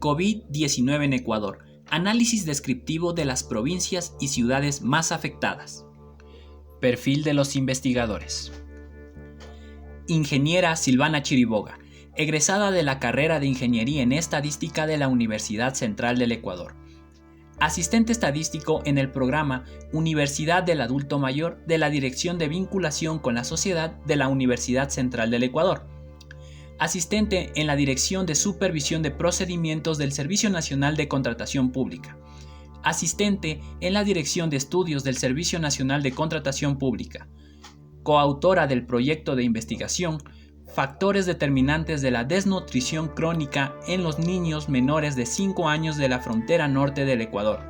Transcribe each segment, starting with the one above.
COVID-19 en Ecuador. Análisis descriptivo de las provincias y ciudades más afectadas. Perfil de los investigadores. Ingeniera Silvana Chiriboga, egresada de la carrera de Ingeniería en Estadística de la Universidad Central del Ecuador. Asistente estadístico en el programa Universidad del Adulto Mayor de la Dirección de Vinculación con la Sociedad de la Universidad Central del Ecuador. Asistente en la Dirección de Supervisión de Procedimientos del Servicio Nacional de Contratación Pública. Asistente en la Dirección de Estudios del Servicio Nacional de Contratación Pública. Coautora del proyecto de investigación Factores determinantes de la desnutrición crónica en los niños menores de 5 años de la frontera norte del Ecuador.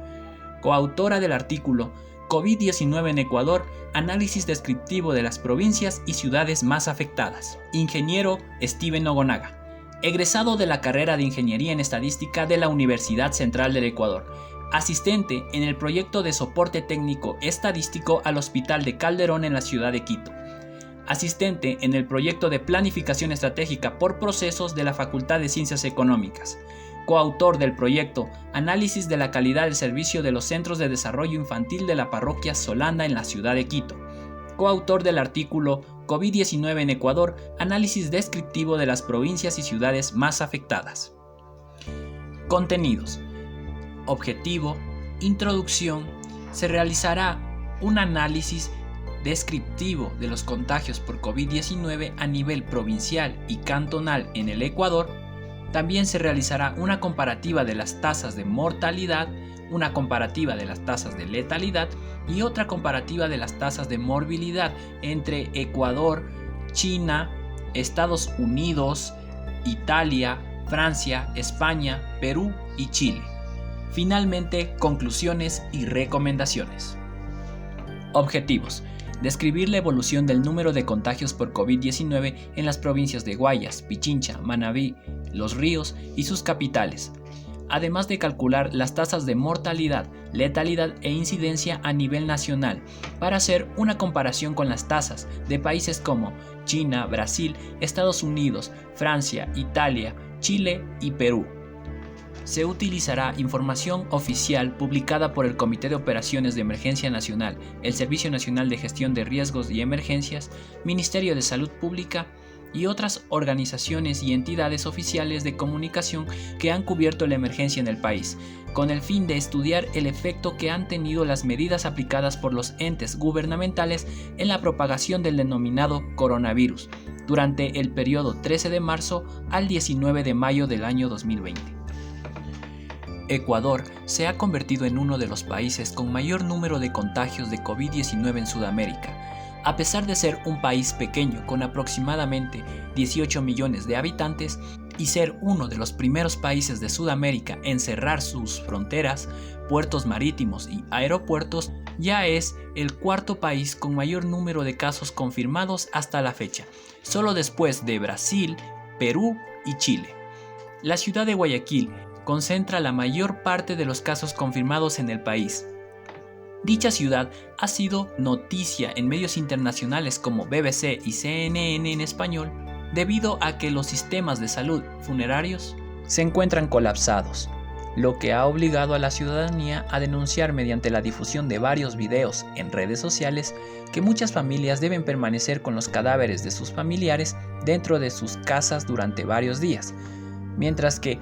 Coautora del artículo COVID-19 en Ecuador, análisis descriptivo de las provincias y ciudades más afectadas. Ingeniero Steven Nogonaga, egresado de la carrera de Ingeniería en Estadística de la Universidad Central del Ecuador. Asistente en el proyecto de soporte técnico estadístico al Hospital de Calderón en la ciudad de Quito. Asistente en el proyecto de planificación estratégica por procesos de la Facultad de Ciencias Económicas. Coautor del proyecto Análisis de la calidad del servicio de los centros de desarrollo infantil de la parroquia Solanda en la ciudad de Quito. Coautor del artículo COVID-19 en Ecuador, análisis descriptivo de las provincias y ciudades más afectadas. Contenidos. Objetivo. Introducción. Se realizará un análisis descriptivo de los contagios por COVID-19 a nivel provincial y cantonal en el Ecuador. También se realizará una comparativa de las tasas de mortalidad, una comparativa de las tasas de letalidad y otra comparativa de las tasas de morbilidad entre Ecuador, China, Estados Unidos, Italia, Francia, España, Perú y Chile. Finalmente, conclusiones y recomendaciones. Objetivos. Describir la evolución del número de contagios por COVID-19 en las provincias de Guayas, Pichincha, Manabí, Los Ríos y sus capitales, además de calcular las tasas de mortalidad, letalidad e incidencia a nivel nacional para hacer una comparación con las tasas de países como China, Brasil, Estados Unidos, Francia, Italia, Chile y Perú. Se utilizará información oficial publicada por el Comité de Operaciones de Emergencia Nacional, el Servicio Nacional de Gestión de Riesgos y Emergencias, Ministerio de Salud Pública y otras organizaciones y entidades oficiales de comunicación que han cubierto la emergencia en el país, con el fin de estudiar el efecto que han tenido las medidas aplicadas por los entes gubernamentales en la propagación del denominado coronavirus durante el periodo 13 de marzo al 19 de mayo del año 2020. Ecuador se ha convertido en uno de los países con mayor número de contagios de COVID-19 en Sudamérica. A pesar de ser un país pequeño con aproximadamente 18 millones de habitantes y ser uno de los primeros países de Sudamérica en cerrar sus fronteras, puertos marítimos y aeropuertos, ya es el cuarto país con mayor número de casos confirmados hasta la fecha, solo después de Brasil, Perú y Chile. La ciudad de Guayaquil concentra la mayor parte de los casos confirmados en el país. Dicha ciudad ha sido noticia en medios internacionales como BBC y CNN en español debido a que los sistemas de salud funerarios se encuentran colapsados, lo que ha obligado a la ciudadanía a denunciar mediante la difusión de varios videos en redes sociales que muchas familias deben permanecer con los cadáveres de sus familiares dentro de sus casas durante varios días, mientras que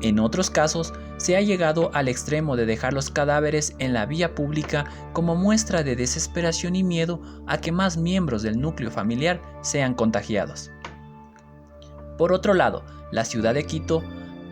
en otros casos, se ha llegado al extremo de dejar los cadáveres en la vía pública como muestra de desesperación y miedo a que más miembros del núcleo familiar sean contagiados. Por otro lado, la ciudad de Quito,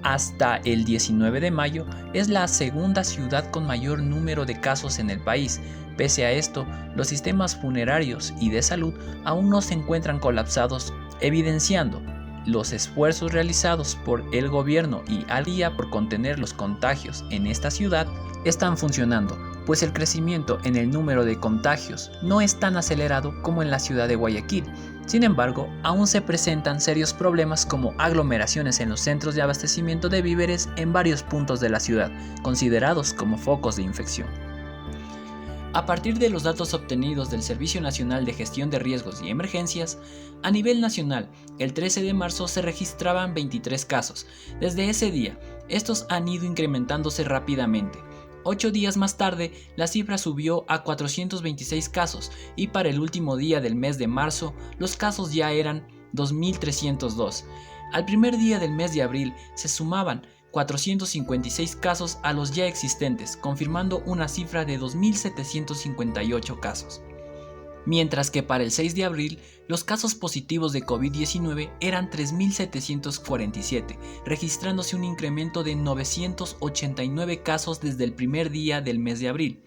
hasta el 19 de mayo, es la segunda ciudad con mayor número de casos en el país. Pese a esto, los sistemas funerarios y de salud aún no se encuentran colapsados, evidenciando los esfuerzos realizados por el gobierno y al día por contener los contagios en esta ciudad están funcionando, pues el crecimiento en el número de contagios no es tan acelerado como en la ciudad de Guayaquil. Sin embargo, aún se presentan serios problemas como aglomeraciones en los centros de abastecimiento de víveres en varios puntos de la ciudad, considerados como focos de infección. A partir de los datos obtenidos del Servicio Nacional de Gestión de Riesgos y Emergencias, a nivel nacional, el 13 de marzo se registraban 23 casos. Desde ese día, estos han ido incrementándose rápidamente. 8 días más tarde, la cifra subió a 426 casos y para el último día del mes de marzo, los casos ya eran 2.302. Al primer día del mes de abril se sumaban 456 casos a los ya existentes, confirmando una cifra de 2.758 casos. Mientras que para el 6 de abril, los casos positivos de COVID-19 eran 3.747, registrándose un incremento de 989 casos desde el primer día del mes de abril.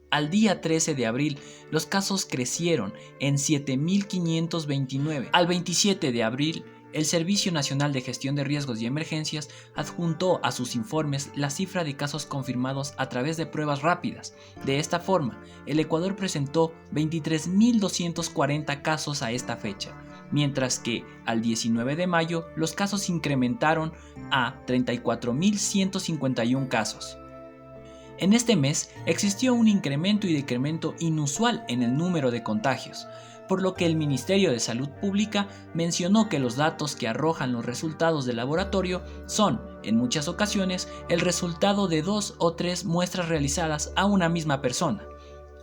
Al día 13 de abril, los casos crecieron en 7.529. Al 27 de abril, el Servicio Nacional de Gestión de Riesgos y Emergencias adjuntó a sus informes la cifra de casos confirmados a través de pruebas rápidas. De esta forma, el Ecuador presentó 23.240 casos a esta fecha, mientras que al 19 de mayo los casos incrementaron a 34.151 casos. En este mes existió un incremento y decremento inusual en el número de contagios, por lo que el Ministerio de Salud Pública mencionó que los datos que arrojan los resultados del laboratorio son, en muchas ocasiones, el resultado de 2 o 3 muestras realizadas a una misma persona.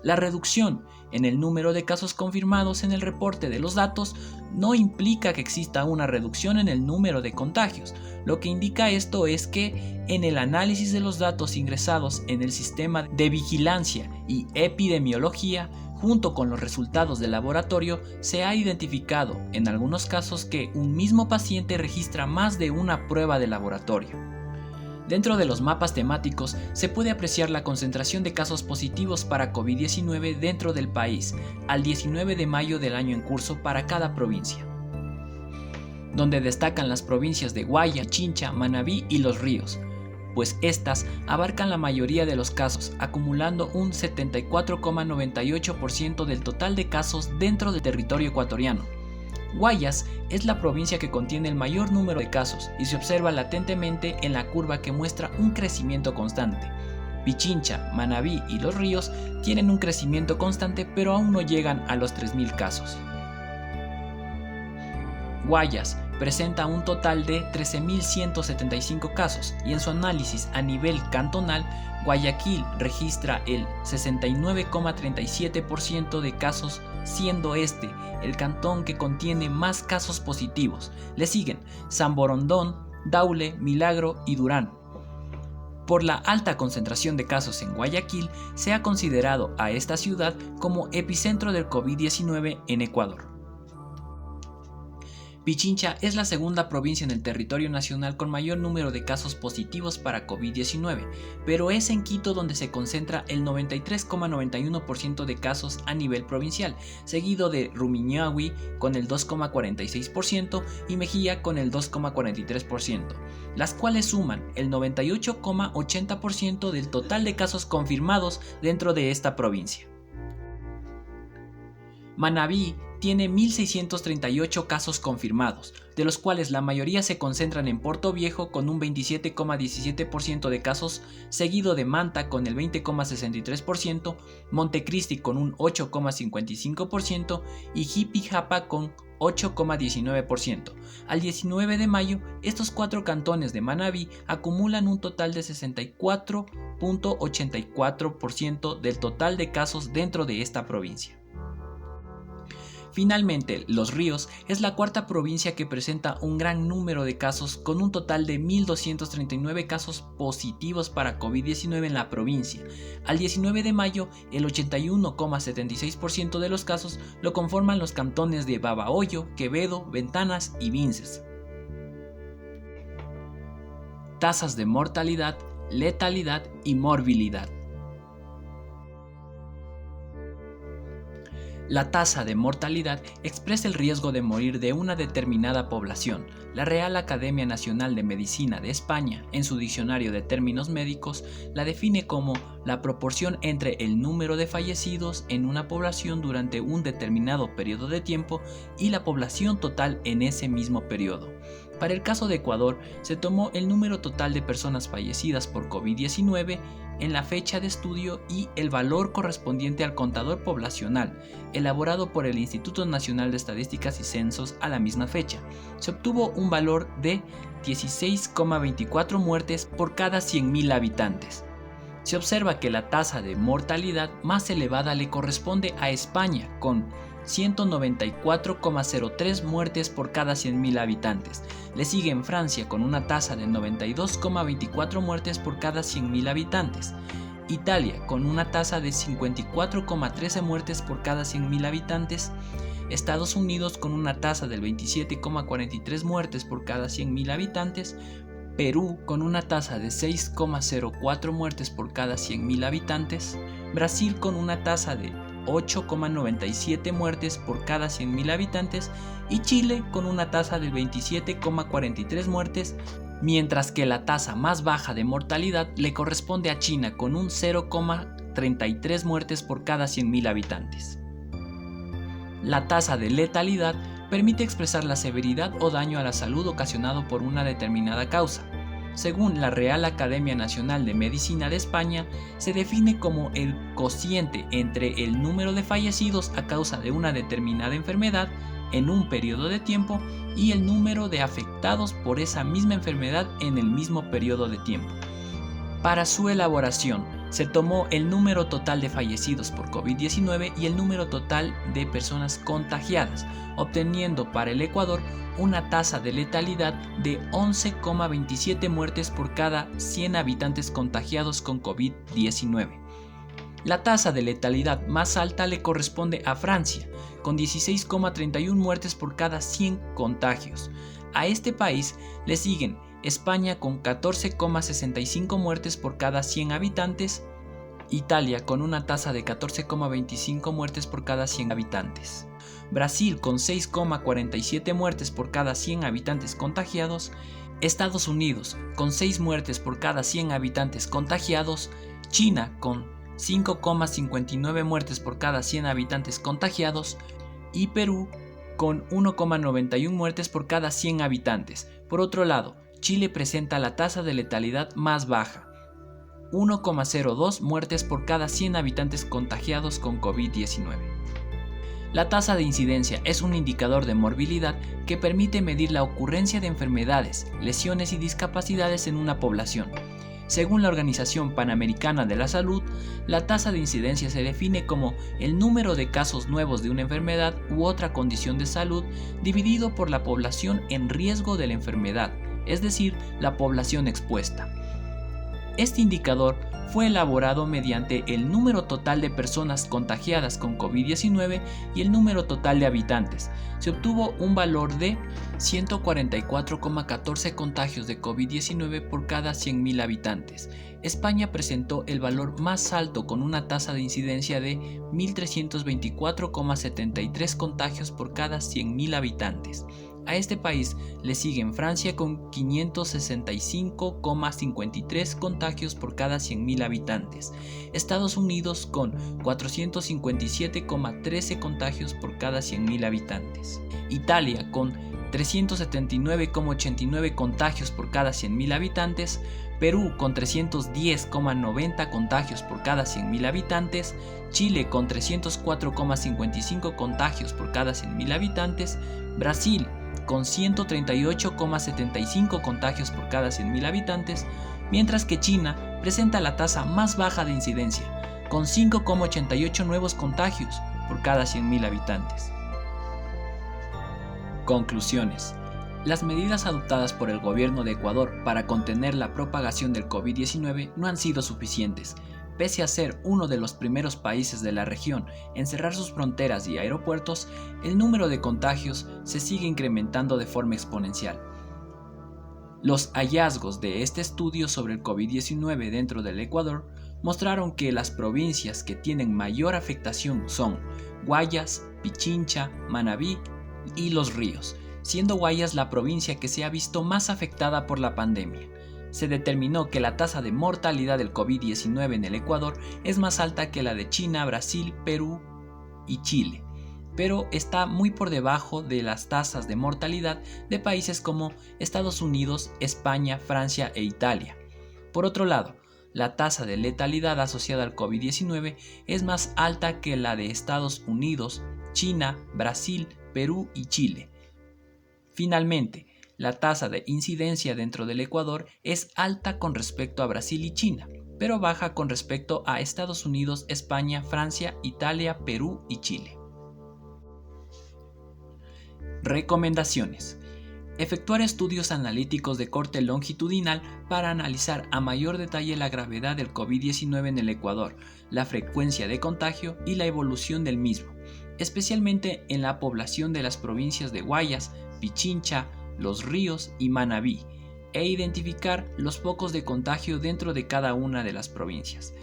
La reducción en el número de casos confirmados en el reporte de los datos no implica que exista una reducción en el número de contagios. Lo que indica esto es que en el análisis de los datos ingresados en el sistema de vigilancia y epidemiología, junto con los resultados del laboratorio, se ha identificado en algunos casos que un mismo paciente registra más de una prueba de laboratorio. Dentro de los mapas temáticos se puede apreciar la concentración de casos positivos para COVID-19 dentro del país al 19 de mayo del año en curso para cada provincia, donde destacan las provincias de Guayas, Pichincha, Manabí y Los Ríos, pues estas abarcan la mayoría de los casos, acumulando un 74,98% del total de casos dentro del territorio ecuatoriano. Guayas es la provincia que contiene el mayor número de casos y se observa latentemente en la curva que muestra un crecimiento constante. Pichincha, Manabí y Los Ríos tienen un crecimiento constante, pero aún no llegan a los 3.000 casos. Guayas presenta un total de 13.175 casos y en su análisis a nivel cantonal, Guayaquil registra el 69,37% de casos, siendo este el cantón que contiene más casos positivos. Le siguen San Borondón, Daule, Milagro y Durán. Por la alta concentración de casos en Guayaquil, se ha considerado a esta ciudad como epicentro del COVID-19 en Ecuador. Pichincha es la segunda provincia en el territorio nacional con mayor número de casos positivos para COVID-19, pero es en Quito donde se concentra el 93,91% de casos a nivel provincial, seguido de Rumiñahui con el 2,46% y Mejía con el 2,43%, las cuales suman el 98,80% del total de casos confirmados dentro de esta provincia. Manabí tiene 1.638 casos confirmados, de los cuales la mayoría se concentran en Puerto Viejo con un 27,17% de casos, seguido de Manta con el 20,63%, Montecristi con un 8,55% y Jipijapa con 8,19%. Al 19 de mayo, estos 4 cantones de Manabí acumulan un total de 64,84% del total de casos dentro de esta provincia. Finalmente, Los Ríos es la cuarta provincia que presenta un gran número de casos con un total de 1.239 casos positivos para COVID-19 en la provincia. Al 19 de mayo, el 81,76% de los casos lo conforman los cantones de Babahoyo, Quevedo, Ventanas y Vinces. Tasas de mortalidad, letalidad y morbilidad. La tasa de mortalidad expresa el riesgo de morir de una determinada población. La Real Academia Nacional de Medicina de España, en su diccionario de términos médicos, la define como la proporción entre el número de fallecidos en una población durante un determinado periodo de tiempo y la población total en ese mismo periodo. Para el caso de Ecuador, se tomó el número total de personas fallecidas por COVID-19 en la fecha de estudio y el valor correspondiente al contador poblacional, elaborado por el Instituto Nacional de Estadísticas y Censos a la misma fecha. Se obtuvo un valor de 16,24 muertes por cada 100.000 habitantes. Se observa que la tasa de mortalidad más elevada le corresponde a España, con 194,03 muertes por cada 100.000 habitantes. Le sigue en Francia con una tasa de 92,24 muertes por cada 100.000 habitantes. Italia con una tasa de 54,13 muertes por cada 100.000 habitantes. Estados Unidos con una tasa del 27,43 muertes por cada 100.000 habitantes. Perú con una tasa de 6,04 muertes por cada 100.000 habitantes. Brasil con una tasa de 8,97 muertes por cada 100.000 habitantes y Chile con una tasa de 27,43 muertes, mientras que la tasa más baja de mortalidad le corresponde a China con un 0,33 muertes por cada 100.000 habitantes. La tasa de letalidad permite expresar la severidad o daño a la salud ocasionado por una determinada causa. Según la Real Academia Nacional de Medicina de España, se define como el cociente entre el número de fallecidos a causa de una determinada enfermedad en un periodo de tiempo y el número de afectados por esa misma enfermedad en el mismo periodo de tiempo. Para su elaboración, se tomó el número total de fallecidos por COVID-19 y el número total de personas contagiadas, obteniendo para el Ecuador una tasa de letalidad de 11,27 muertes por cada 100 habitantes contagiados con COVID-19. La tasa de letalidad más alta le corresponde a Francia, con 16,31 muertes por cada 100 contagios. A este país le siguen España con 14,65 muertes por cada 100 habitantes, Italia con una tasa de 14,25 muertes por cada 100 habitantes, Brasil con 6,47 muertes por cada 100 habitantes contagiados, Estados Unidos con 6 muertes por cada 100 habitantes contagiados, China con 5,59 muertes por cada 100 habitantes contagiados y Perú con 1,91 muertes por cada 100 habitantes. Por otro lado, Chile presenta la tasa de letalidad más baja, 1,02 muertes por cada 100 habitantes contagiados con COVID-19. La tasa de incidencia es un indicador de morbilidad que permite medir la ocurrencia de enfermedades, lesiones y discapacidades en una población. Según la Organización Panamericana de la Salud, la tasa de incidencia se define como el número de casos nuevos de una enfermedad u otra condición de salud dividido por la población en riesgo de la enfermedad, es decir, la población expuesta. Este indicador fue elaborado mediante el número total de personas contagiadas con COVID-19 y el número total de habitantes. Se obtuvo un valor de 144,14 contagios de COVID-19 por cada 100.000 habitantes. España presentó el valor más alto con una tasa de incidencia de 1.324,73 contagios por cada 100.000 habitantes. A este país le siguen Francia con 565,53 contagios por cada 100.000 habitantes, Estados Unidos con 457,13 contagios por cada 100.000 habitantes, Italia con 379,89 contagios por cada 100.000 habitantes, Perú con 310,90 contagios por cada 100.000 habitantes, Chile con 304,55 contagios por cada 100.000 habitantes, Brasil con 138,75 contagios por cada 100.000 habitantes, mientras que China presenta la tasa más baja de incidencia, con 5,88 nuevos contagios por cada 100.000 habitantes. Conclusiones. Las medidas adoptadas por el gobierno de Ecuador para contener la propagación del COVID-19 no han sido suficientes. Pese a ser uno de los primeros países de la región en cerrar sus fronteras y aeropuertos, el número de contagios se sigue incrementando de forma exponencial. Los hallazgos de este estudio sobre el COVID-19 dentro del Ecuador mostraron que las provincias que tienen mayor afectación son Guayas, Pichincha, Manabí y Los Ríos, siendo Guayas la provincia que se ha visto más afectada por la pandemia. Se determinó que la tasa de mortalidad del COVID-19 en el Ecuador es más alta que la de China, Brasil, Perú y Chile. pero está muy por debajo de las tasas de mortalidad de países como Estados Unidos, España, Francia e Italia. Por otro lado, la tasa de letalidad asociada al COVID-19 es más alta que la de Estados Unidos, China, Brasil, Perú y Chile. Finalmente, la tasa de incidencia dentro del Ecuador es alta con respecto a Brasil y China, pero baja con respecto a Estados Unidos, España, Francia, Italia, Perú y Chile. Recomendaciones. Efectuar estudios analíticos de corte longitudinal para analizar a mayor detalle la gravedad del COVID-19 en el Ecuador, la frecuencia de contagio y la evolución del mismo, especialmente en la población de las provincias de Guayas, Pichincha, Los Ríos y Manabí, e identificar los focos de contagio dentro de cada una de las provincias.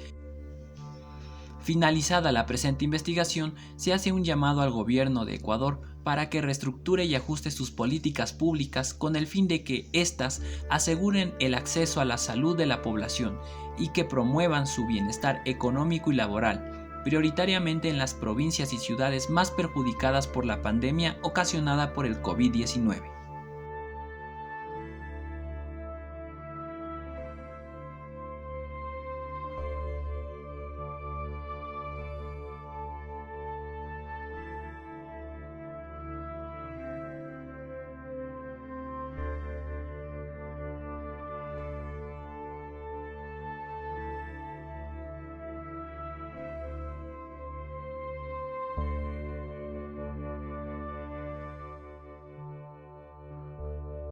Finalizada la presente investigación, se hace un llamado al gobierno de Ecuador para que reestructure y ajuste sus políticas públicas con el fin de que éstas aseguren el acceso a la salud de la población y que promuevan su bienestar económico y laboral, prioritariamente en las provincias y ciudades más perjudicadas por la pandemia ocasionada por el COVID-19.